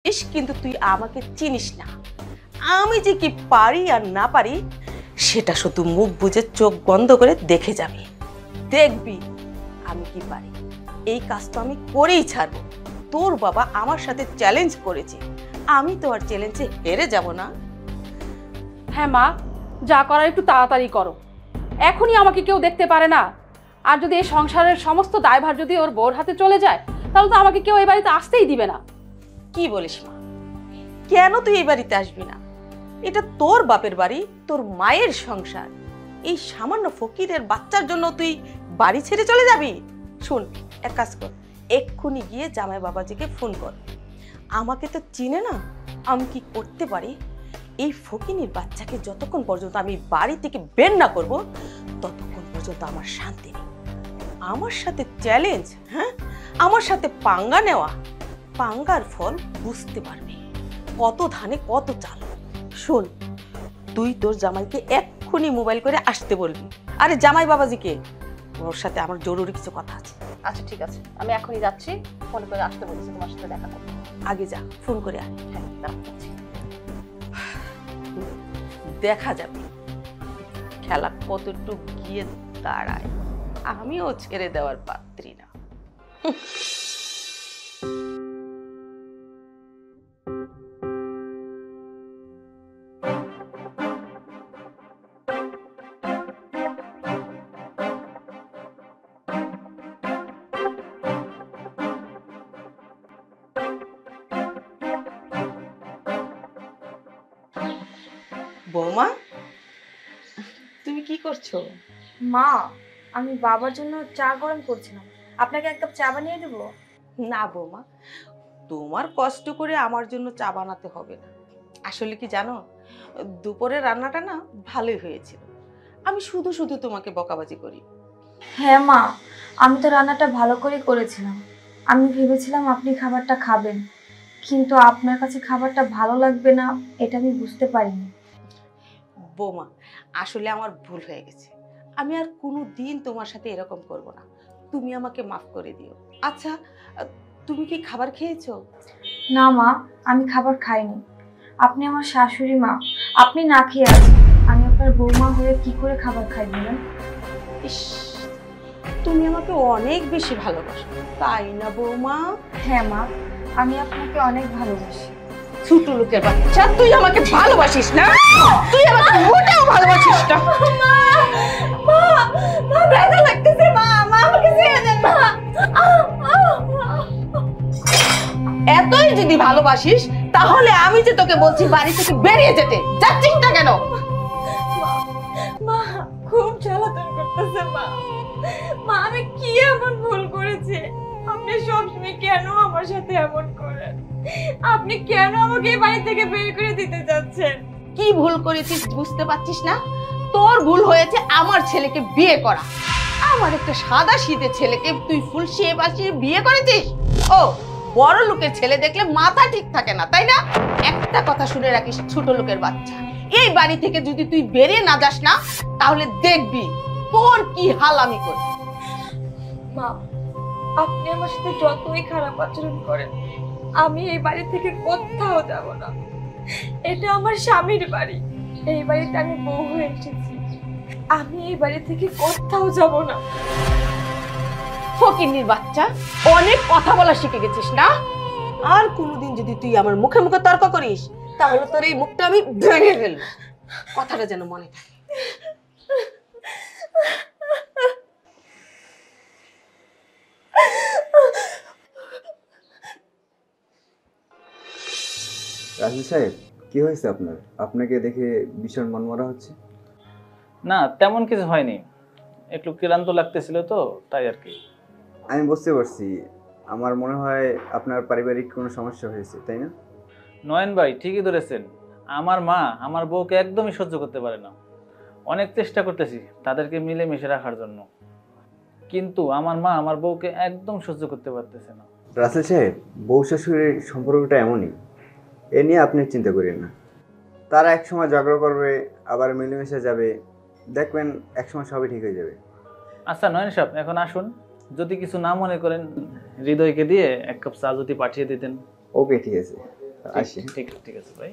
কিন্তু তুই আমাকে চিনিস না। আমি যে কি পারি আর না পারি সেটা শুধু মুখ বুজে চোখ বন্ধ করে দেখে যাবি, দেখবি আমি কি পারি। এই কাজ তো আমি করেই ছাড়বো। তোর বাবা আমার সাথে চ্যালেঞ্জ করেছে, আমি তো আর চ্যালেঞ্জে হেরে যাব না। হ্যাঁ মা, যা করার একটু তাড়াতাড়ি করো, এখনই আমাকে কেউ দেখতে পারে না। আর যদি এই সংসারের সমস্ত দায়ভার যদি ওর বউর হাতে চলে যায়, তাহলে তো আমাকে কেউ এই বাড়িতে আসতেই দিবে না। কি বলিস মা? কেন তুই এই বাড়িতে আসবি না? এটা তোর বাপের বাড়ি, তোর মায়ের সংসার। এই সামান্য ফকিরের বাচ্চার জন্য তুই বাড়ি ছেড়ে চলে যাবি? শুন, এক কাজ কর, এক্ষুনি গিয়ে জামাই বাবাজিকে ফোন কর। আমাকে তো চিনে না, আমি কি করতে পারি। এই ফকিনীর বাচ্চাকে যতক্ষণ পর্যন্ত আমি বাড়ি থেকে বের না করব, ততক্ষণ পর্যন্ত আমার শান্তি নেই। আমার সাথে চ্যালেঞ্জ, হ্যাঁ, আমার সাথে পাঙ্গা নেওয়া, পাঙ্গার ফল বুঝতে পারবে। কত ধানে কত চাল। শোন, তুই তোর জামাইকে এক্ষুনি মোবাইল করে আসতে বলবি। আরে জামাই বাবাজিকে, ওর সাথে আমার জরুরি কিছু কথা আছে। আচ্ছা ঠিক আছে, আমি এখনই যাচ্ছি, ফোন করে আসতে বলেছি তোমার সাথে দেখা করতে। আগে যা, ফোন করে আয়। হ্যাঁ, যাচ্ছি। দেখা যাবে খেলা কতটুকু গিয়ে দাঁড়ায়। আমিও ছেড়ে দেওয়ার পাত্রী না। বৌমা, তুমি কি করছো? মা, আমি বাবার জন্য চা গরম করছিলাম, আপনাকে এক কাপ চা বানিয়ে দেব? না বৌমা, তোমার কষ্ট করে আমার জন্য চা বানাতে হবে না। আসলে কি জানো, দুপুরের রান্নাটা না ভালোই হয়েছিল। আমি শুধু শুধু তোমাকে বকাবাজি করি। হ্যাঁ মা, আমি তো রান্নাটা ভালো করে করেছিলাম। আমি ভেবেছিলাম আপনি খাবারটা খাবেন, কিন্তু আপনার কাছে খাবারটা ভালো লাগবে না এটা আমি বুঝতে পারিনি। বৌমা, আসলে আমার ভুল হয়ে গেছে। আমি আর কোনো দিন তোমার সাথে এরকম করব না। তুমি আমাকে মাফ করে দিও। আচ্ছা, তুমি কি খাবার খেয়েছো? না মা, আমি খাবার খাইনি। আপনি আমার শাশুড়ি মা, আপনি না খেয়ে আছেন, আমি আপনার বৌমা হয়ে কি করে খাবার খাই বলেন? ইস, তুমি আমাকে অনেক বেশি ভালোবাসো, তাই না বৌমা? হ্যাঁ মা, আমি আপনাকে অনেক ভালোবাসি। ছোট লোকের বাচ্চা, তুই আমাকে ভালোবাসিস না? তুই আমাকে মোটেও ভালোবাসিস না। মা, মা, মা ব্যথা লাগতেছে মা, মা আমাকে ছেড়ে দেন মা। এতই যদি ভালোবাসিস, তাহলে আমি যে তোকে বলছি বাড়ি থেকে বেরিয়ে যেতে, যাচ্ছিস না কেন? মা খুব জ্বালাতন করতেছে মা। মা আমি কি এমন ভুল করেছি? আপনি সবসময় কেন আমার সাথে এমন করেন? আপনি কেন আমাকে এই বাড়ি থেকে বের করে দিতে যাচ্ছেন? কি ভুল করেছিস বুঝতে পারছিস না? তোর ভুল হয়েছে আমার ছেলেকে বিয়ে করা। আমার একটা সাদা শীতে ছেলেকে তুই ফুলসিয়ে বাসিয়ে বিয়ে করেছিস। ও, বড় লোকের ছেলে দেখলে মাথা ঠিক থাকে না, তাই না? একটা কথা শুনে রাখিস, ছোট লোকের বাচ্চা, এই বাড়ি থেকে যদি তুই বেরিয়ে না যাস না, তাহলে দেখবি তোর কি হাল আমি করি। মা, আপনি আমার সাথে যতই খারাপ আচরণ করেন, আমি এই বাড়ি থেকে কোথাও যাব না। এটা আমার স্বামীর বাড়ি, এই বাড়িতে আমি বউ হয়ে এসেছি। আমি এই বাড়ি থেকে কোথাও যাব না। ফকিন্নির বাচ্চা, অনেক কথা বলা শিখে গেছিস না? আর কোনোদিন যদি তুই আমার মুখে মুখে তর্ক করিস, তাহলে তোর এই মুখটা আমি ভেঙে ফেলব। কথাটা যেন মনে থাকে। রাজু সাহেব, কি হয়েছে আপনার? আপনাকে দেখে ভীষণ মনমরা হচ্ছে। না, তেমন কিছু হয়নি, একটু ক্লান্ত লাগতেছিল তো, তাই আর কি। আমি বুঝতে পারছি, আমার মনে হয় আপনার পারিবারিক কোনো সমস্যা হয়েছে, তাই না? নয়ন ভাই ঠিকই ধরেছেন। আমার মা আমার বউকে একদমই সহ্য করতে পারে না। অনেক চেষ্টা করতেছি তাদেরকে মিলেমিশে রাখার জন্য, কিন্তু আমার মা আমার বউকে একদম সহ্য করতে পারতেছে না। রাসেল সাহেব, বউ শাশুড়ির সম্পর্কটা এমনই, এ নিয়ে আপনি চিন্তা করেন না। তারা একসময় ঝগড়া করবে, আবার মিলেমিশে যাবে, দেখবেন একসময় সবই ঠিক হয়ে যাবে। আচ্ছা নয়ন সাহেব, এখন আসুন, যদি কিছু না মনে করেন হৃদয়কে দিয়ে এক কাপ চা যদি পাঠিয়ে দিতেন। ওকে, ঠিক আছে। আসি। ঠিক ঠিক আছে ভাই।